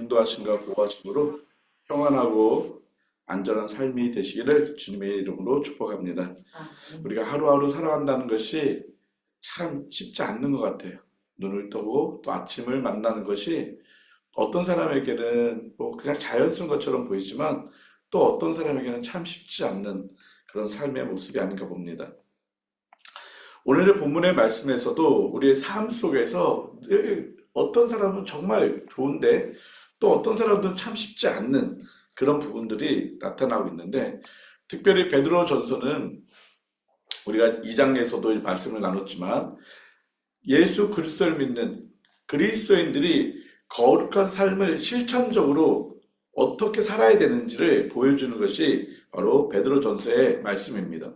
인도하심과 보호하심으로 평안하고 안전한 삶이 되시기를 주님의 이름으로 축복합니다. 우리가 하루하루 살아간다는 것이 참 쉽지 않는 것 같아요. 눈을 뜨고 또 아침을 만나는 것이 어떤 사람에게는 뭐 그냥 자연스러운 것처럼 보이지만 또 어떤 사람에게는 참 쉽지 않는 그런 삶의 모습이 아닌가 봅니다. 오늘의 본문의 말씀에서도 우리의 삶 속에서 늘 어떤 사람은 정말 좋은데 또 어떤 사람들은 참 쉽지 않는 그런 부분들이 나타나고 있는데, 특별히 베드로전서는 우리가 2장에서도 말씀을 나눴지만 예수 그리스도를 믿는 그리스도인들이 거룩한 삶을 실천적으로 어떻게 살아야 되는지를 보여주는 것이 바로 베드로전서의 말씀입니다.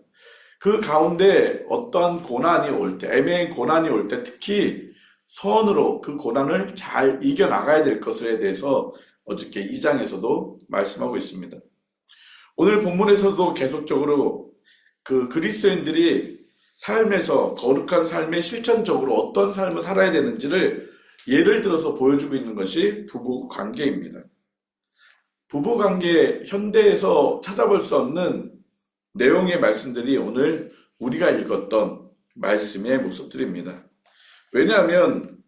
그 가운데 어떠한 고난이 올 때, 애매한 고난이 올 때 특히 선으로 그 고난을 잘 이겨나가야 될 것에 대해서 어저께 2장에서도 말씀하고 있습니다. 오늘 본문에서도 계속적으로 그 그리스도인들이 삶에서 거룩한 삶에 실천적으로 어떤 삶을 살아야 되는지를 예를 들어서 보여주고 있는 것이 부부 관계입니다. 부부 관계, 현대에서 찾아볼 수 없는 내용의 말씀들이 오늘 우리가 읽었던 말씀의 모습들입니다. 왜냐하면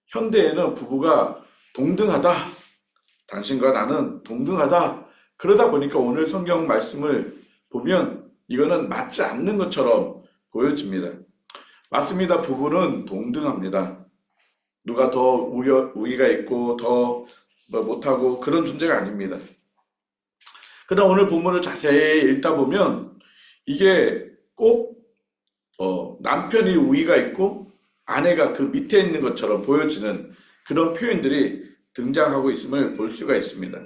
현대에는 부부가 동등하다, 당신과 나는 동등하다, 그러다 보니까 오늘 성경 말씀을 보면 이거는 맞지 않는 것처럼 보여집니다. 맞습니다. 부부는 동등합니다. 누가 더 우위가 있고 더 못하고 그런 존재가 아닙니다. 그러나 오늘 본문을 자세히 읽다 보면 이게 꼭 남편이 우위가 있고 아내가 그 밑에 있는 것처럼 보여지는 그런 표현들이 등장하고 있음을 볼 수가 있습니다.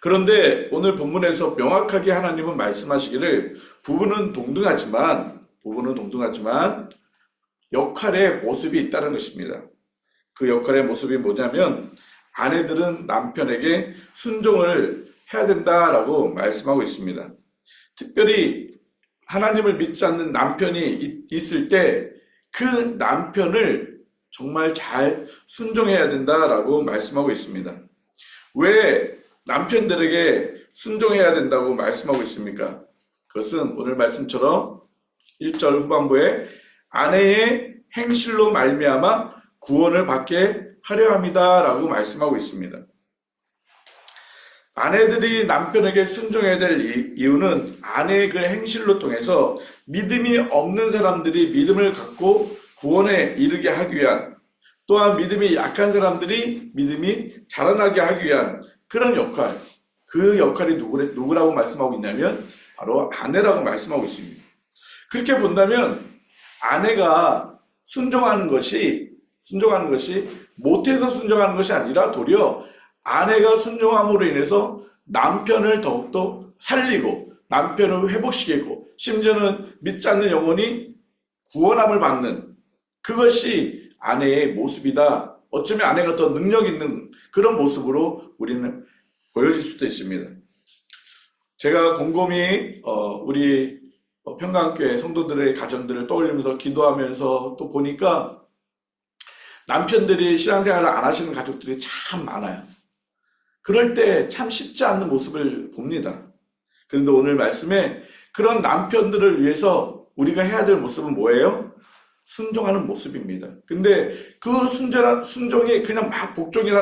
그런데 오늘 본문에서 명확하게 하나님은 말씀하시기를 부부는 동등하지만 역할의 모습이 있다는 것입니다. 그 역할의 모습이 뭐냐면 아내들은 남편에게 순종을 해야 된다라고 말씀하고 있습니다. 특별히 하나님을 믿지 않는 남편이 있을 때 그 남편을 정말 잘 순종해야 된다라고 말씀하고 있습니다. 왜 남편들에게 순종해야 된다고 말씀하고 있습니까? 그것은 오늘 말씀처럼 1절 후반부에 아내의 행실로 말미암아 구원을 받게 하려 합니다라고 말씀하고 있습니다. 아내들이 남편에게 순종해야 될 이유는 아내의 그 행실로 통해서 믿음이 없는 사람들이 믿음을 갖고 구원에 이르게 하기 위한, 또한 믿음이 약한 사람들이 믿음이 자라나게 하기 위한 그런 역할, 그 역할이 누구라고 말씀하고 있냐면 바로 아내라고 말씀하고 있습니다. 그렇게 본다면 아내가 순종하는 것이 못해서 순종하는 것이 아니라 도리어 아내가 순종함으로 인해서 남편을 더욱더 살리고 남편을 회복시키고 심지어는 믿지 않는 영혼이 구원함을 받는, 그것이 아내의 모습이다. 어쩌면 아내가 더 능력 있는 그런 모습으로 우리는 보여질 수도 있습니다. 제가 곰곰이 우리 평강교회 성도들의 가정들을 떠올리면서 기도하면서 또 보니까 남편들이 신앙생활을 안 하시는 가족들이 참 많아요. 그럴 때 참 쉽지 않는 모습을 봅니다. 그런데 오늘 말씀에 그런 남편들을 위해서 우리가 해야 될 모습은 뭐예요? 순종하는 모습입니다. 근데 그 순종이 그냥 막 복종을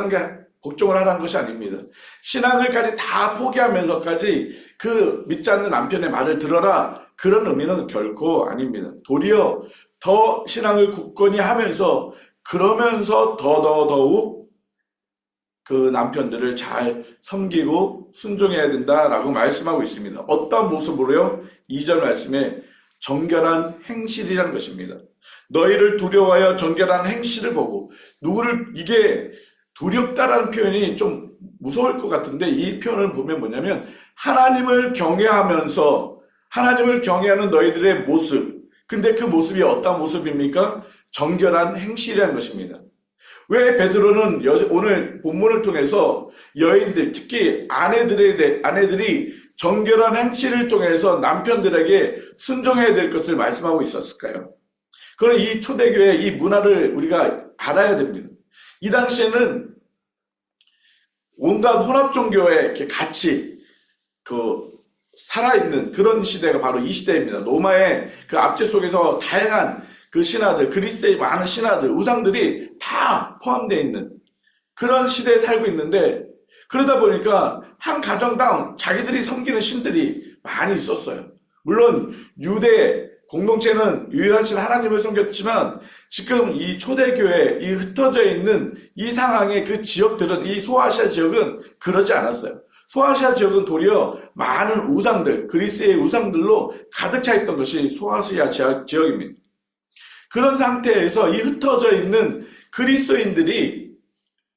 하라는 것이 아닙니다. 신앙을까지 다 포기하면서까지 그 믿지 않는 남편의 말을 들어라, 그런 의미는 결코 아닙니다. 도리어 더 신앙을 굳건히 하면서 그러면서 더욱 그 남편들을 잘 섬기고 순종해야 된다라고 말씀하고 있습니다. 어떤 모습으로요? 2절 말씀에 정결한 행실이라는 것입니다. 너희를 두려워하여 정결한 행실을 보고, 이게 두렵다라는 표현이 좀 무서울 것 같은데 이 표현을 보면 뭐냐면 하나님을 경외하면서 하나님을 경외하는 너희들의 모습, 근데 그 모습이 어떤 모습입니까? 정결한 행실이라는 것입니다. 왜 베드로는 오늘 본문을 통해서 여인들, 특히 아내들이 정결한 행실을 통해서 남편들에게 순종해야 될 것을 말씀하고 있었을까요? 그럼 이 초대교회의 이 문화를 우리가 알아야 됩니다. 이 당시에는 온갖 혼합 종교에 이렇게 같이 그 살아있는 그런 시대가 바로 이 시대입니다. 로마의 그 압제 속에서 다양한 그 신화들, 그리스의 많은 신화들, 우상들이 다 포함되어 있는 그런 시대에 살고 있는데, 그러다 보니까 한 가정당 자기들이 섬기는 신들이 많이 있었어요. 물론 유대 공동체는 유일하신 하나님을 섬겼지만, 지금 이 초대교회, 이 흩어져 있는 이 상황의 그 지역들은, 이 소아시아 지역은 그러지 않았어요. 소아시아 지역은 도리어 많은 우상들, 그리스의 우상들로 가득 차 있던 것이 소아시아 지역입니다. 그런 상태에서 이 흩어져 있는 그리스도인들이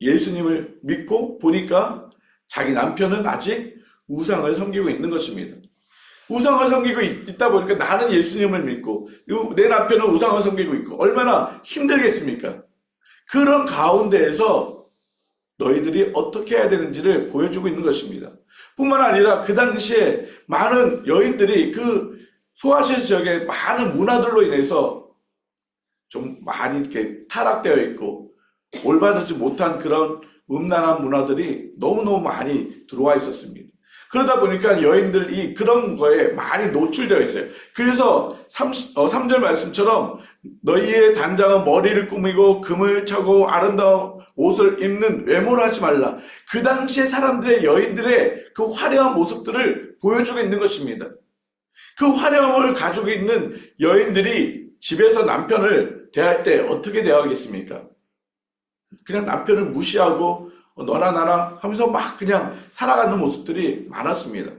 예수님을 믿고 보니까 자기 남편은 아직 우상을 섬기고 있는 것입니다. 우상을 섬기고 있다 보니까 나는 예수님을 믿고 내 남편은 우상을 섬기고 있고 얼마나 힘들겠습니까? 그런 가운데에서 너희들이 어떻게 해야 되는지를 보여주고 있는 것입니다. 뿐만 아니라 그 당시에 많은 여인들이 그 소아시아 지역의 많은 문화들로 인해서 좀 많이 이렇게 타락되어 있고 올바르지 못한 그런 음란한 문화들이 너무너무 많이 들어와 있었습니다. 그러다 보니까 여인들이 그런 거에 많이 노출되어 있어요. 그래서 3절 말씀처럼 너희의 단장은 머리를 꾸미고 금을 차고 아름다운 옷을 입는 외모를 하지 말라. 그 당시에 사람들의 여인들의 그 화려한 모습들을 보여주고 있는 것입니다. 그 화려함을 가지고 있는 여인들이 집에서 남편을 대할 때 어떻게 대하겠습니까? 그냥 남편을 무시하고 너나 나나 하면서 막 그냥 살아가는 모습들이 많았습니다.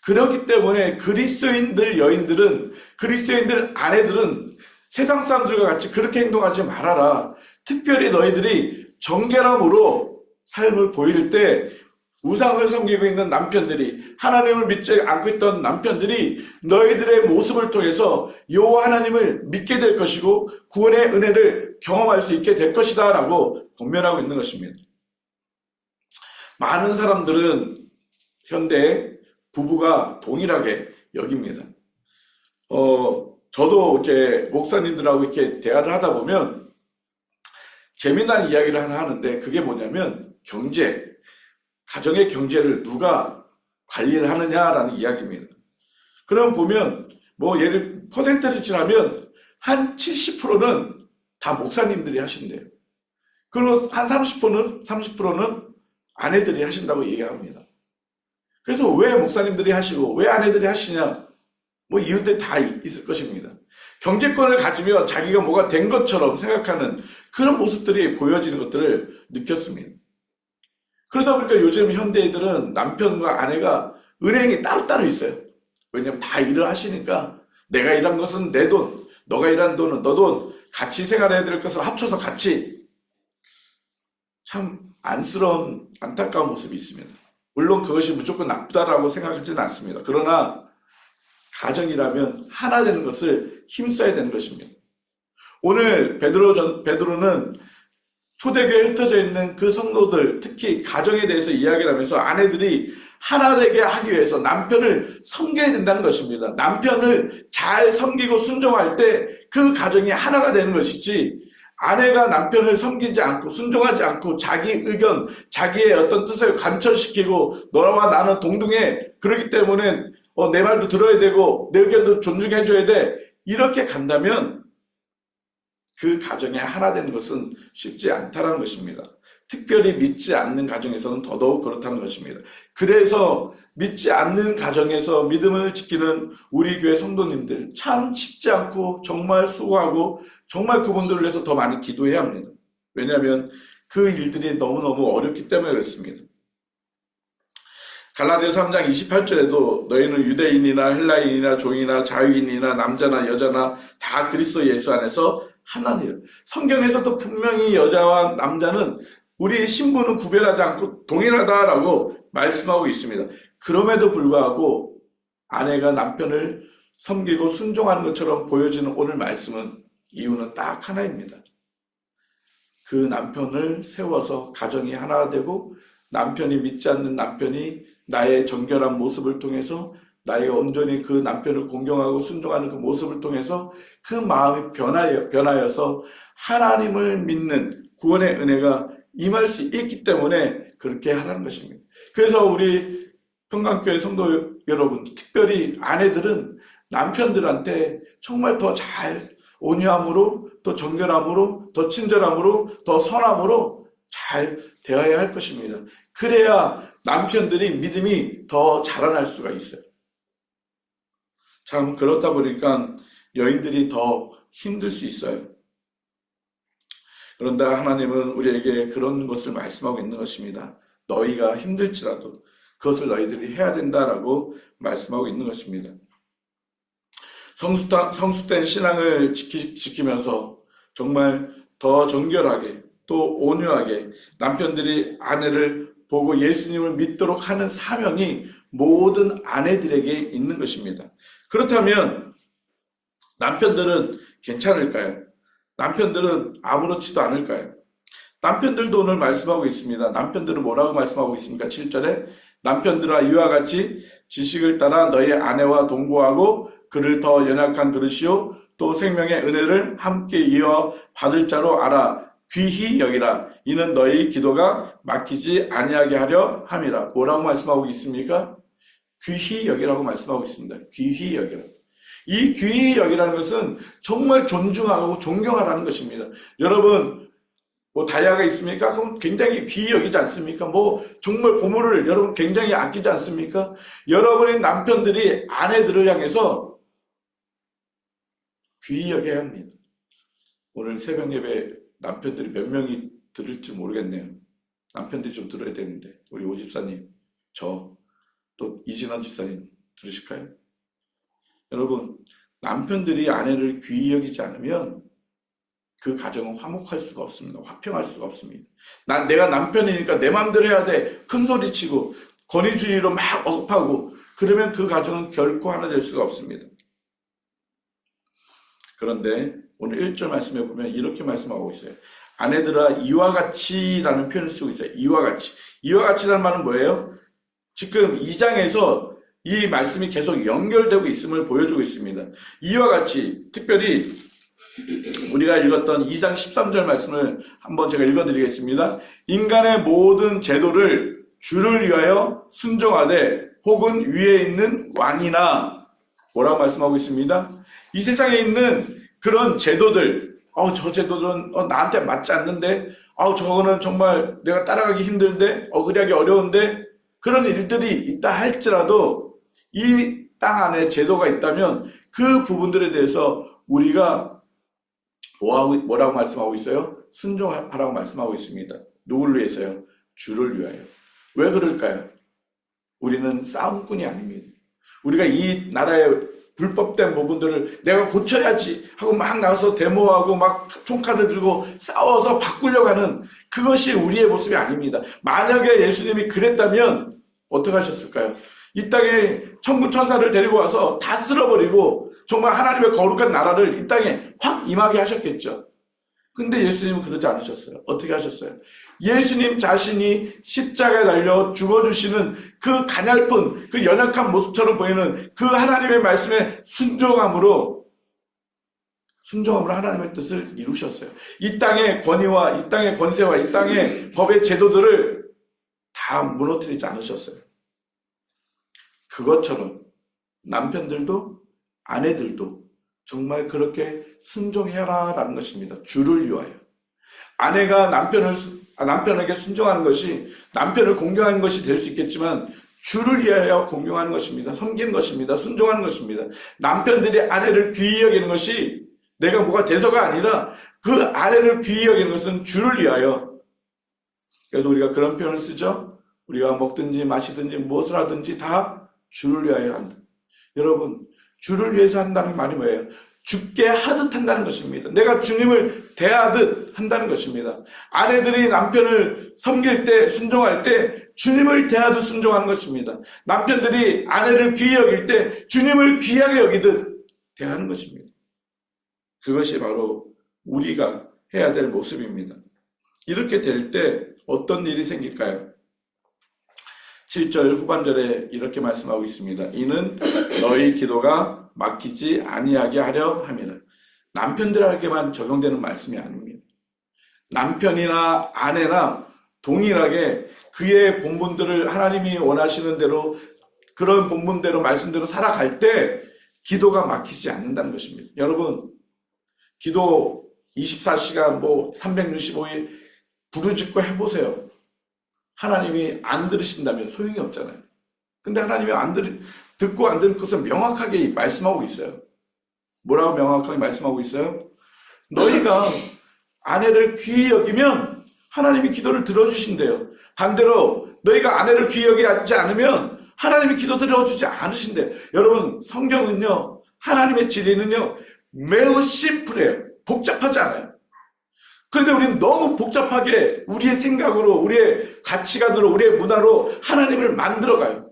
그렇기 때문에 그리스도인들 여인들은, 그리스도인들 아내들은 세상 사람들과 같이 그렇게 행동하지 말아라. 특별히 너희들이 정결함으로 삶을 보일 때 우상을 섬기고 있는 남편들이, 하나님을 믿지 않고 있던 남편들이 너희들의 모습을 통해서 여호와 하나님을 믿게 될 것이고 구원의 은혜를 경험할 수 있게 될 것이다 라고 권면하고 있는 것입니다. 많은 사람들은 현대 부부가 동일하게 여깁니다. 저도 이렇게 목사님들하고 이렇게 대화를 하다 보면 재미난 이야기를 하나 하는데, 그게 뭐냐면 경제, 가정의 경제를 누가 관리를 하느냐라는 이야기입니다. 그럼 보면 뭐 예를 퍼센트를 치라면 한 70%는 다 목사님들이 하신대요. 그리고 한 30%는 아내들이 하신다고 얘기합니다. 그래서 왜 목사님들이 하시고 왜 아내들이 하시냐, 뭐 이유들이 다 있을 것입니다. 경제권을 가지면 자기가 뭐가 된 것처럼 생각하는 그런 모습들이 보여지는 것들을 느꼈습니다. 그러다 보니까 요즘 현대인들은 남편과 아내가 은행이 따로따로 있어요. 왜냐면 다 일을 하시니까 내가 일한 것은 내 돈, 너가 일한 돈은 너 돈, 같이 생활해야 될 것을 합쳐서 같이. 참 안쓰러운 안타까운 모습이 있습니다. 물론 그것이 무조건 나쁘다라고 생각하지는 않습니다. 그러나 가정이라면 하나 되는 것을 힘써야 되는 것입니다. 오늘 베드로는 초대교회에 흩어져 있는 그 성도들, 특히 가정에 대해서 이야기를 하면서 아내들이 하나 되게 하기 위해서 남편을 섬겨야 된다는 것입니다. 남편을 잘 섬기고 순종할 때 그 가정이 하나가 되는 것이지, 아내가 남편을 섬기지 않고 순종하지 않고 자기 의견, 자기의 어떤 뜻을 관철시키고 너와 나는 동등해, 그렇기 때문에 내 말도 들어야 되고 내 의견도 존중해줘야 돼, 이렇게 간다면 그 가정이 하나 되는 것은 쉽지 않다는 것입니다. 특별히 믿지 않는 가정에서는 더더욱 그렇다는 것입니다. 그래서 믿지 않는 가정에서 믿음을 지키는 우리 교회 성도님들 참 쉽지 않고 정말 수고하고 정말 그분들을 위해서 더 많이 기도해야 합니다. 왜냐하면 그 일들이 너무너무 어렵기 때문에 그렇습니다. 갈라디아서 3장 28절에도 너희는 유대인이나 헬라인이나 종이나 자유인이나 남자나 여자나 다 그리스도 예수 안에서 하나니라. 성경에서도 분명히 여자와 남자는 우리의 신분은 구별하지 않고 동일하다라고 말씀하고 있습니다. 그럼에도 불구하고 아내가 남편을 섬기고 순종하는 것처럼 보여지는 오늘 말씀은 이유는 딱 하나입니다. 그 남편을 세워서 가정이 하나 되고, 남편이 믿지 않는 남편이 나의 정결한 모습을 통해서, 나이가 온전히 그 남편을 공경하고 순종하는 그 모습을 통해서 그 마음이 변하여서 하나님을 믿는 구원의 은혜가 임할 수 있기 때문에 그렇게 하라는 것입니다. 그래서 우리 평강교회 성도 여러분, 특별히 아내들은 남편들한테 정말 더 잘 온유함으로, 더 정결함으로, 더 친절함으로, 더 선함으로 잘 대해야 할 것입니다. 그래야 남편들이 믿음이 더 자라날 수가 있어요. 참 그렇다 보니까 여인들이 더 힘들 수 있어요. 그런데 하나님은 우리에게 그런 것을 말씀하고 있는 것입니다. 너희가 힘들지라도 그것을 너희들이 해야 된다라고 말씀하고 있는 것입니다. 성숙된 신앙을 지키면서 정말 더 정결하게 또 온유하게 남편들이 아내를 보고 예수님을 믿도록 하는 사명이 모든 아내들에게 있는 것입니다. 그렇다면 남편들은 괜찮을까요? 남편들은 아무렇지도 않을까요? 남편들도 오늘 말씀하고 있습니다. 남편들은 뭐라고 말씀하고 있습니까? 7절에 남편들아 이와 같이 지식을 따라 너희 아내와 동거하고 그를 더 연약한 그릇이요 또 생명의 은혜를 함께 이어 받을 자로 알아 귀히 여기라. 이는 너희 기도가 막히지 아니하게 하려 함이라. 뭐라고 말씀하고 있습니까? 귀히 여기라고 말씀하고 있습니다. 귀히 여기라. 이 귀히 여기라는 것은 정말 존중하고 존경하라는 것입니다. 여러분 뭐 다이아가 있습니까? 그럼 굉장히 귀히 여기지 않습니까? 뭐 정말 보물을 여러분 굉장히 아끼지 않습니까? 여러분의 남편들이 아내들을 향해서 귀히 여겨야 합니다. 오늘 새벽 예배 남편들이 몇 명이 들을지 모르겠네요. 남편들이 좀 들어야 되는데 우리 오 집사님, 저, 또 이진원 집사님 들으실까요? 여러분 남편들이 아내를 귀히 여기지 않으면 그 가정은 화목할 수가 없습니다. 화평할 수가 없습니다. 내가 남편이니까 내 마음대로 해야 돼. 큰 소리치고 권위주의로 막 억압하고 그러면 그 가정은 결코 하나 될 수가 없습니다. 그런데 오늘 1절 말씀해 보면 이렇게 말씀하고 있어요. 아내들아 이와 같이라는 표현을 쓰고 있어요. 이와 같이. 이와 같이라는 말은 뭐예요? 지금 2장에서 이 말씀이 계속 연결되고 있음을 보여주고 있습니다. 이와 같이 특별히 우리가 읽었던 2장 13절 말씀을 한번 제가 읽어드리겠습니다. 인간의 모든 제도를 주를 위하여 순종하되 혹은 위에 있는 왕이나 뭐라고 말씀하고 있습니다. 이 세상에 있는 그런 제도들, 저 제도는 나한테 맞지 않는데, 저거는 정말 내가 따라가기 힘든데, 어그리하기 어려운데, 그런 일들이 있다 할지라도 이 땅 안에 제도가 있다면 그 부분들에 대해서 우리가 뭐라고 말씀하고 있어요? 순종하라고 말씀하고 있습니다. 누구를 위해서요? 주를 위하여. 왜 그럴까요? 우리는 싸움꾼이 아닙니다. 우리가 이 나라의 불법된 부분들을 내가 고쳐야지 하고 막 나가서 데모하고 막 총칼을 들고 싸워서 바꾸려고 하는 그것이 우리의 모습이 아닙니다. 만약에 예수님이 그랬다면 어떻게 하셨을까요? 이 땅에 천군 천사를 데리고 와서 다 쓸어버리고 정말 하나님의 거룩한 나라를 이 땅에 확 임하게 하셨겠죠. 근데 예수님은 그러지 않으셨어요. 어떻게 하셨어요? 예수님 자신이 십자가에 달려 죽어주시는 그 가냘픈, 그 연약한 모습처럼 보이는 그 하나님의 말씀에 순종함으로 하나님의 뜻을 이루셨어요. 이 땅의 권위와 이 땅의 권세와 이 땅의 법의 제도들을 다 무너뜨리지 않으셨어요. 그것처럼 남편들도 아내들도 정말 그렇게 순종해라라는 것입니다. 주를 위하여. 아내가 남편에게 순종하는 것이 남편을 공경하는 것이 될 수 있겠지만 주를 위하여 공경하는 것입니다. 섬기는 것입니다. 순종하는 것입니다. 남편들이 아내를 귀히 여기는 것이 내가 뭐가 돼서가 아니라 그 아내를 귀히 여기는 것은 주를 위하여. 그래서 우리가 그런 표현을 쓰죠. 우리가 먹든지 마시든지 무엇을 하든지 다 주를 위하여 한다. 여러분 주를 위해서 한다는 말이 뭐예요? 죽게 하듯 한다는 것입니다. 내가 주님을 대하듯 한다는 것입니다. 아내들이 남편을 섬길 때, 순종할 때 주님을 대하듯 순종하는 것입니다. 남편들이 아내를 귀히 여길 때 주님을 귀하게 여기듯 대하는 것입니다. 그것이 바로 우리가 해야 될 모습입니다. 이렇게 될 때 어떤 일이 생길까요? 7절 후반절에 이렇게 말씀하고 있습니다. 이는 너희 기도가 막히지 아니하게 하려 함이라. 남편들에게만 적용되는 말씀이 아닙니다. 남편이나 아내나 동일하게 그의 본분들을 하나님이 원하시는 대로 그런 본분대로 말씀대로 살아갈 때 기도가 막히지 않는다는 것입니다. 여러분, 기도 24시간 365일 부르짖고 해보세요. 하나님이 안 들으신다면 소용이 없잖아요. 근데 하나님이 듣고 안 듣는 것을 명확하게 말씀하고 있어요. 뭐라고 명확하게 말씀하고 있어요? 너희가 아내를 귀히 여기면 하나님이 기도를 들어주신대요. 반대로 너희가 아내를 귀히 여기지 않으면 하나님이 기도 들어주지 않으신대요. 여러분, 성경은요, 하나님의 진리는요, 매우 심플해요. 복잡하지 않아요. 그런데 우리는 너무 복잡하게 우리의 생각으로, 우리의 가치관으로, 우리의 문화로 하나님을 만들어가요.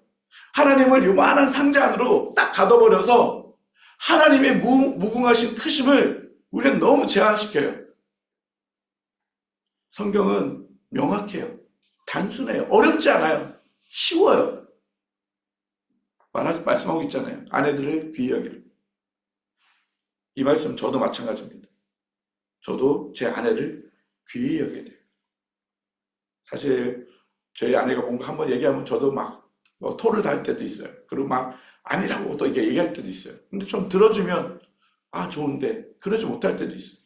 하나님을 요만한 상자 안으로 딱 가둬버려서 하나님의 무궁하신 크심을 우리는 너무 제한시켜요. 성경은 명확해요. 단순해요. 어렵지 않아요. 쉬워요. 말씀하고 있잖아요. 아내들을 귀히 여기라. 이 말씀 저도 마찬가지입니다. 저도 제 아내를 귀히 여겨야 돼요. 사실 저희 아내가 뭔가 한번 얘기하면 저도 막 토를 달 때도 있어요. 그리고 막 아니라고 또 이게 얘기할 때도 있어요. 근데 좀 들어주면 좋은데 그러지 못할 때도 있어요.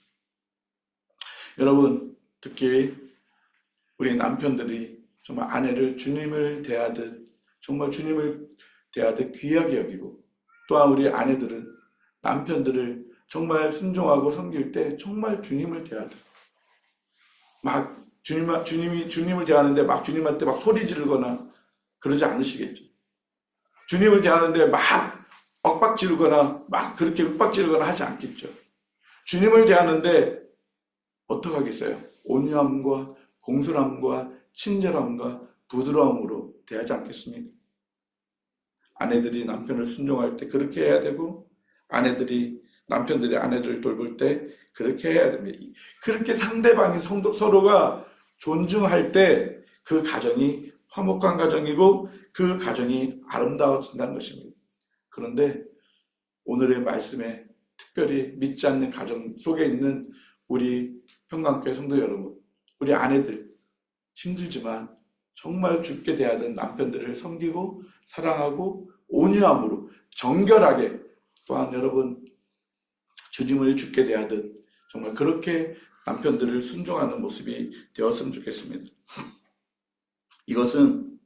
여러분, 특히 우리 남편들이 정말 아내를 주님을 대하듯 정말 주님을 대하듯 귀하게 여기고, 또한 우리 아내들은 남편들을 정말 순종하고 섬길 때 정말 주님을 대하듯 막 주님을 대하는데 막 주님한테 막 소리 지르거나 그러지 않으시겠죠. 주님을 대하는데 막 엇박 지르거나 막 그렇게 윽박 지르거나 하지 않겠죠. 주님을 대하는데 어떡하겠어요? 온유함과 공손함과 친절함과 부드러움으로 대하지 않겠습니까? 아내들이 남편을 순종할 때 그렇게 해야 되고, 남편들이 아내들을 돌볼 때 그렇게 해야 됩니다. 그렇게 상대방이 서로가 존중할 때 그 가정이 화목한 가정이고 그 가정이 아름다워진다는 것입니다. 그런데 오늘의 말씀에 특별히 믿지 않는 가정 속에 있는 우리 평강교회 성도 여러분, 우리 아내들 힘들지만 정말 주께 대하던 남편들을 섬기고 사랑하고 온유함으로 정결하게, 또한 여러분 주님을 주께 대하듯 정말 그렇게 남편들을 순종하는 모습이 되었으면 좋겠습니다. 이것은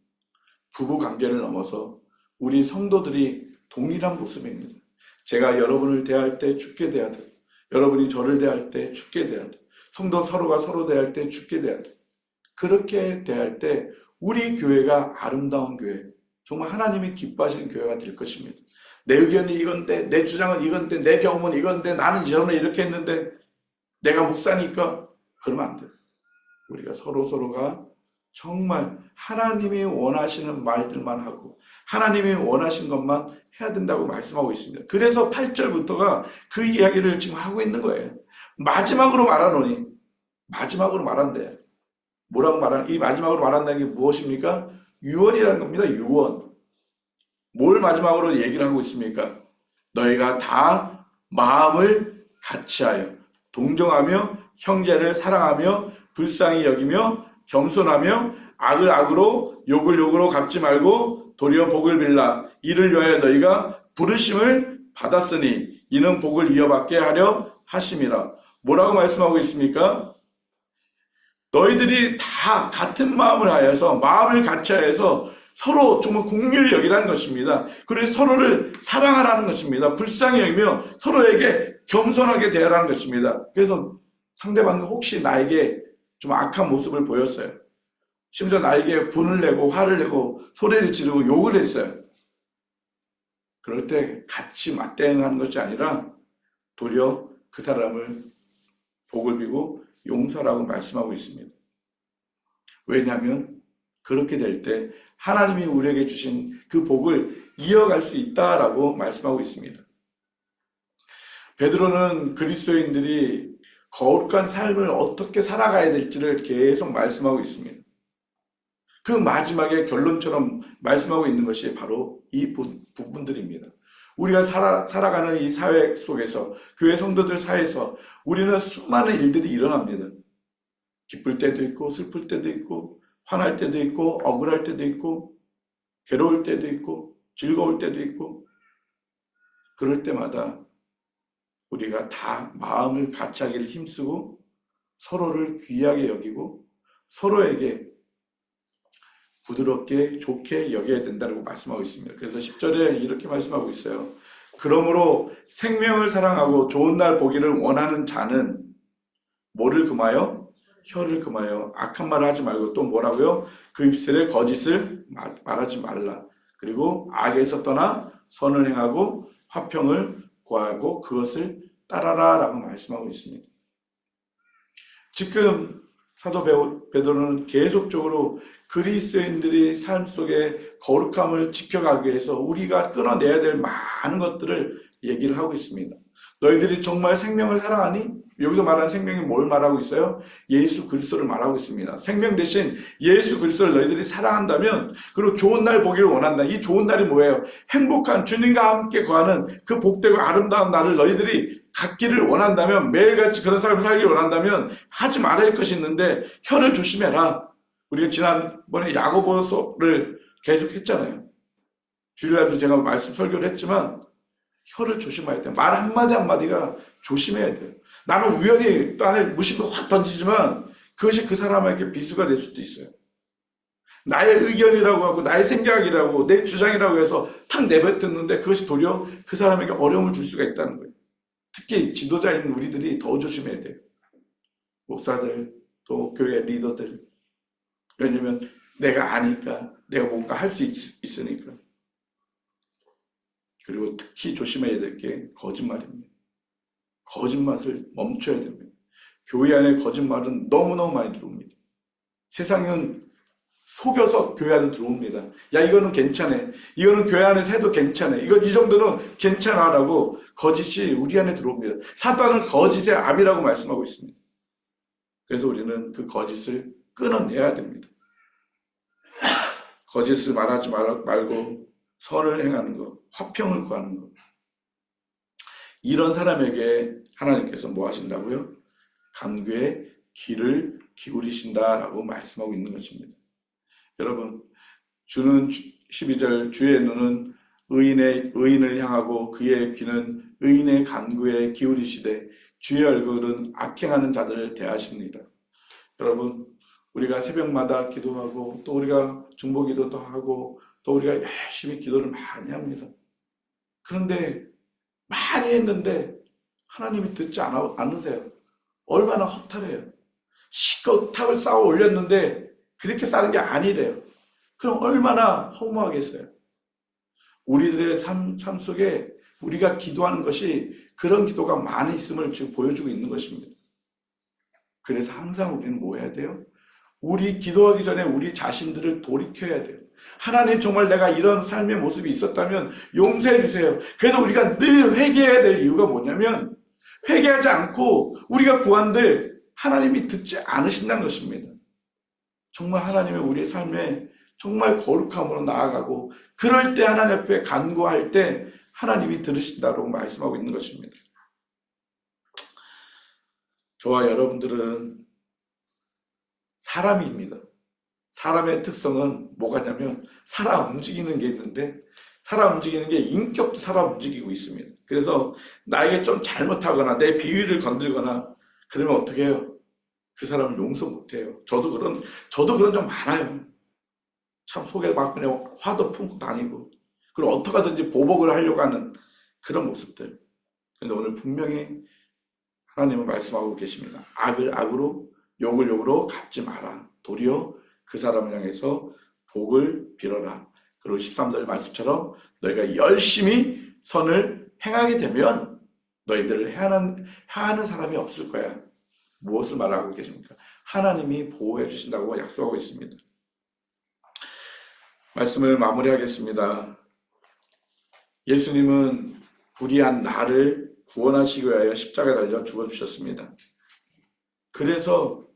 부부 관계를 넘어서 우리 성도들이 동일한 모습입니다. 제가 여러분을 대할 때 주께 대하듯, 여러분이 저를 대할 때 주께 대하듯, 성도 서로가 서로 대할 때 주께 대하듯, 그렇게 대할 때 우리 교회가 아름다운 교회, 정말 하나님이 기뻐하시는 교회가 될 것입니다. 내 의견이 이건데, 내 주장은 이건데, 내 경험은 이건데, 나는 이전에 이렇게 했는데 내가 목사니까, 그러면 안 돼요. 우리가 서로가 정말 하나님이 원하시는 말들만 하고 하나님이 원하신 것만 해야 된다고 말씀하고 있습니다. 그래서 8절부터가 그 이야기를 지금 하고 있는 거예요. 마지막으로 말하노니, 마지막으로 말한대. 이 마지막으로 말한다는 게 무엇입니까? 유언이라는 겁니다. 유언. 뭘 마지막으로 얘기를 하고 있습니까? 너희가 다 마음을 같이하여 동정하며 형제를 사랑하며 불쌍히 여기며 겸손하며 악을 악으로 욕을 욕으로 갚지 말고 도리어 복을 빌라. 이를 위하여 너희가 부르심을 받았으니 이는 복을 이어받게 하려 하심이라. 뭐라고 말씀하고 있습니까? 너희들이 다 같은 마음을 하여서, 마음을 같이 하여서 서로 정말 긍휼히 여기라는 것입니다. 그래서 서로를 사랑하라는 것입니다. 불쌍히 여기며 서로에게 겸손하게 대하라는 것입니다. 그래서 상대방이 혹시 나에게 좀 악한 모습을 보였어요. 심지어 나에게 분을 내고 화를 내고 소리를 지르고 욕을 했어요. 그럴 때 같이 맞대응하는 것이 아니라 도리어 그 사람을 복을 비고 용서라고 말씀하고 있습니다. 왜냐하면 그렇게 될 때 하나님이 우리에게 주신 그 복을 이어갈 수 있다라고 말씀하고 있습니다. 베드로는 그리스도인들이 거룩한 삶을 어떻게 살아가야 될지를 계속 말씀하고 있습니다. 그 마지막에 결론처럼 말씀하고 있는 것이 바로 이 부분들입니다. 우리가 살아가는 이 사회 속에서, 교회 성도들 사이에서 우리는 수많은 일들이 일어납니다. 기쁠 때도 있고 슬플 때도 있고 화날 때도 있고, 억울할 때도 있고, 괴로울 때도 있고, 즐거울 때도 있고, 그럴 때마다 우리가 다 마음을 같이 하기를 힘쓰고 서로를 귀하게 여기고 서로에게 부드럽게 좋게 여겨야 된다고 말씀하고 있습니다. 그래서 10절에 이렇게 말씀하고 있어요. 그러므로 생명을 사랑하고 좋은 날 보기를 원하는 자는 뭐를 금하여? 혀를 금하여 악한 말을 하지 말고 또 뭐라고요? 그 입술에 거짓을 말하지 말라. 그리고 악에서 떠나 선을 행하고 화평을 구하고 그것을 따라라 라고 말씀하고 있습니다. 지금 사도 베드로는 계속적으로 그리스도인들이 삶 속에 거룩함을 지켜가기 위해서 우리가 끊어내야 될 많은 것들을 얘기를 하고 있습니다. 너희들이 정말 생명을 사랑하니? 여기서 말하는 생명이 뭘 말하고 있어요? 예수 그리스도를 말하고 있습니다. 생명 대신 예수 그리스도를 너희들이 사랑한다면, 그리고 좋은 날 보기를 원한다. 이 좋은 날이 뭐예요? 행복한 주님과 함께 거하는 그 복되고 아름다운 날을 너희들이 갖기를 원한다면, 매일같이 그런 삶을 살기를 원한다면 하지 말아야 할 것이 있는데 혀를 조심해라. 우리가 지난번에 야고보서를 계속 했잖아요. 주일날도 제가 말씀 설교를 했지만 혀를 조심해야 돼요. 말 한마디 한마디가 조심해야 돼요. 나는 우연히 또 안에 무심코 확 던지지만 그것이 그 사람에게 비수가 될 수도 있어요. 나의 의견이라고 하고 나의 생각이라고 내 주장이라고 해서 탁 내뱉었는데 그것이 도리어 그 사람에게 어려움을 줄 수가 있다는 거예요. 특히 지도자인 우리들이 더 조심해야 돼요. 목사들, 또 교회 리더들. 왜냐면 내가 아니까, 내가 뭔가 할 수 있으니까. 그리고 특히 조심해야 될 게 거짓말입니다. 거짓말을 멈춰야 됩니다. 교회 안에 거짓말은 너무너무 많이 들어옵니다. 세상은 속여서 교회 안에 들어옵니다. 야, 이거는 괜찮아. 이거는 교회 안에서 해도 괜찮아. 이 정도는 괜찮아. 라고 거짓이 우리 안에 들어옵니다. 사단은 거짓의 압이라고 말씀하고 있습니다. 그래서 우리는 그 거짓을 끊어내야 됩니다. 거짓을 말하지 말고 선을 행하는 것, 화평을 구하는 것. 이런 사람에게 하나님께서 뭐 하신다고요? 간구에 귀를 기울이신다라고 말씀하고 있는 것입니다. 여러분, 주는 12절 주의 눈은 의인을 향하고 그의 귀는 의인의 간구에 기울이시되 주의 얼굴은 악행하는 자들을 대하시니라. 여러분, 우리가 새벽마다 기도하고 또 우리가 중보기도도 하고 또 우리가 열심히 기도를 많이 합니다. 그런데 많이 했는데 하나님이 듣지 않으세요. 얼마나 허탈해요. 실컷 탑을 쌓아 올렸는데 그렇게 쌓는 게 아니래요. 그럼 얼마나 허무하겠어요. 우리들의 삶 속에 우리가 기도하는 것이 그런 기도가 많이 있음을 지금 보여주고 있는 것입니다. 그래서 항상 우리는 뭐 해야 돼요? 우리 기도하기 전에 우리 자신들을 돌이켜야 돼요. 하나님, 정말 내가 이런 삶의 모습이 있었다면 용서해 주세요. 그래서 우리가 늘 회개해야 될 이유가 뭐냐면, 회개하지 않고 우리가 구한들 하나님이 듣지 않으신다는 것입니다. 정말 하나님의 우리의 삶에 정말 거룩함으로 나아가고 그럴 때 하나님 앞에 간구할 때 하나님이 들으신다고 말씀하고 있는 것입니다. 저와 여러분들은 사람입니다. 사람의 특성은 뭐가냐면 살아 움직이는 게 있는데, 살아 움직이는 게 인격도 살아 움직이고 있습니다. 그래서 나에게 좀 잘못하거나 내 비위를 건들거나 그러면 어떻게 해요? 그 사람을 용서 못해요. 저도 그런 점 많아요. 참 속에 막 그냥 화도 품고 다니고, 그리고 어떻게 하든지 보복을 하려고 하는 그런 모습들. 그런데 오늘 분명히 하나님은 말씀하고 계십니다. 악을 악으로, 욕을 욕으로 갚지 마라. 도리어 그 사람을 향해서 복을 빌어라. 그리고 13절 말씀처럼 너희가 열심히 선을 행하게 되면 너희들을 해하는 사람이 없을 거야. 무엇을 말하고 계십니까? 하나님이 보호해 주신다고 약속하고 있습니다. 말씀을 마무리하겠습니다. 예수님은 불의한 나를 구원하시기 위하여 십자가에 달려 죽어주셨습니다. 그래서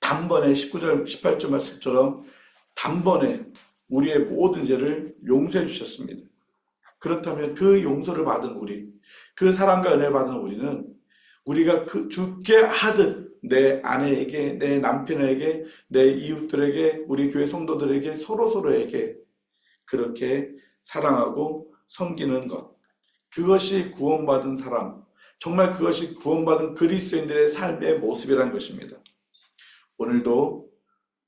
단번에 19절, 18절 말씀처럼 단번에 우리의 모든 죄를 용서해 주셨습니다. 그렇다면 그 용서를 받은 우리, 그 사랑과 은혜를 받은 우리는 우리가 그 죽게 하듯 내 아내에게, 내 남편에게, 내 이웃들에게, 우리 교회 성도들에게, 서로서로에게 그렇게 사랑하고 섬기는 것. 그것이 구원받은 사람, 정말 그것이 구원받은 그리스도인들의 삶의 모습이라는 것입니다. 오늘도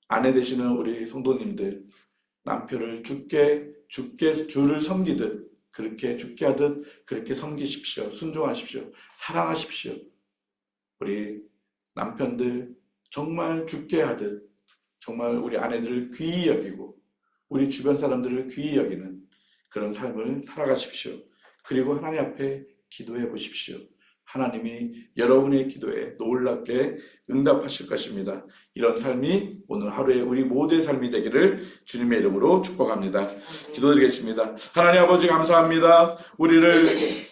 아내 되시는 우리 성도님들, 남편을 주께 주를 섬기듯 그렇게 죽게 하듯 그렇게 섬기십시오. 순종하십시오. 사랑하십시오. 우리 남편들 정말 죽게 하듯 정말 우리 아내들을 귀히 여기고 우리 주변 사람들을 귀히 여기는 그런 삶을 살아가십시오. 그리고 하나님 앞에 기도해 보십시오. 하나님이 여러분의 기도에 놀랍게 응답하실 것입니다. 이런 삶이 오늘 하루의 우리 모두의 삶이 되기를 주님의 이름으로 축복합니다. 기도드리겠습니다. 하나님 아버지 감사합니다. 우리를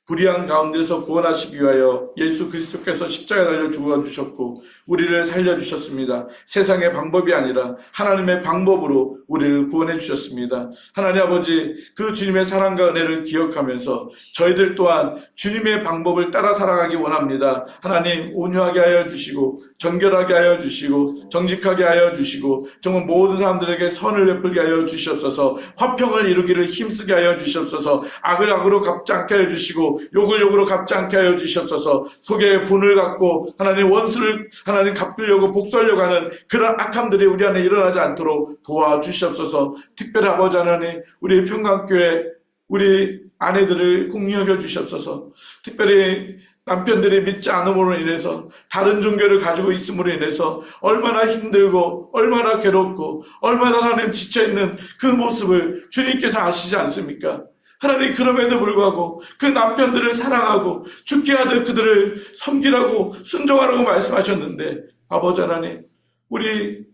불의한 가운데서 구원하시기 위하여 예수 그리스도께서 십자가에 달려 죽어주셨고 우리를 살려주셨습니다. 세상의 방법이 아니라 하나님의 방법으로 우리를 구원해 주셨습니다. 하나님 아버지 그 주님의 사랑과 은혜를 기억하면서 저희들 또한 주님의 방법을 따라 살아가기 원합니다. 하나님 온유하게 하여 주시고 정결하게 하여 주시고 정직하게 하여 주시고 정말 모든 사람들에게 선을 베풀게 하여 주시옵소서. 화평을 이루기를 힘쓰게 하여 주시옵소서. 악을 악으로 갚지 않게 하여 주시고 욕을 욕으로 갚지 않게 하여 주시옵소서. 속에 분을 갖고 하나님 원수를 하나님 갚으려고 복수하려고 하는 그런 악함들이 우리 안에 일어나지 않도록 도와주시옵소서. 특별히 아버지 하나님 우리 평강교회 우리 아내들을 공유하여 주시옵소서. 특별히 남편들이 믿지 않음으로 인해서 다른 종교를 가지고 있음으로 인해서 얼마나 힘들고 얼마나 괴롭고 얼마나 하나님 지쳐있는 그 모습을 주님께서 아시지 않습니까? 하나님 그럼에도 불구하고 그 남편들을 사랑하고 죽게 하듯 그들을 섬기라고 순종하라고 말씀하셨는데 아버지 하나님 우리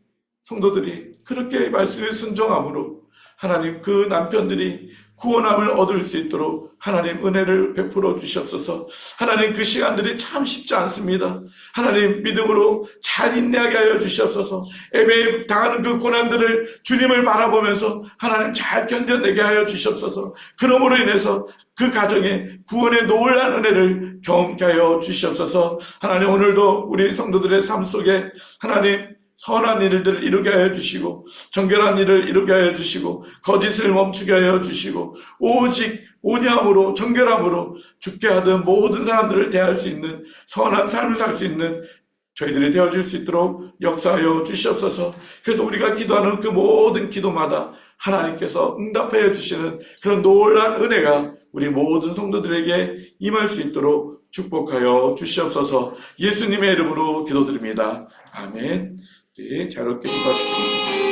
성도들이 그렇게 말씀에 순종함으로 하나님 그 남편들이 구원함을 얻을 수 있도록 하나님 은혜를 베풀어 주시옵소서. 하나님 그 시간들이 참 쉽지 않습니다. 하나님 믿음으로 잘 인내하게 하여 주시옵소서. 애매히 당하는 그 고난들을 주님을 바라보면서 하나님 잘 견뎌내게 하여 주시옵소서. 그러므로 인해서 그 가정에 구원의 놀라운 은혜를 경험케 하여 주시옵소서. 하나님 오늘도 우리 성도들의 삶 속에 하나님 선한 일들을 이루게 하여 주시고 정결한 일을 이루게 하여 주시고 거짓을 멈추게 하여 주시고 오직 온유함으로 정결함으로 죽게 하던 모든 사람들을 대할 수 있는 선한 삶을 살 수 있는 저희들이 되어질 수 있도록 역사하여 주시옵소서. 그래서 우리가 기도하는 그 모든 기도마다 하나님께서 응답하여 주시는 그런 놀라운 은혜가 우리 모든 성도들에게 임할 수 있도록 축복하여 주시옵소서. 예수님의 이름으로 기도드립니다. 아멘. 네, 자유롭게 기도하십시오.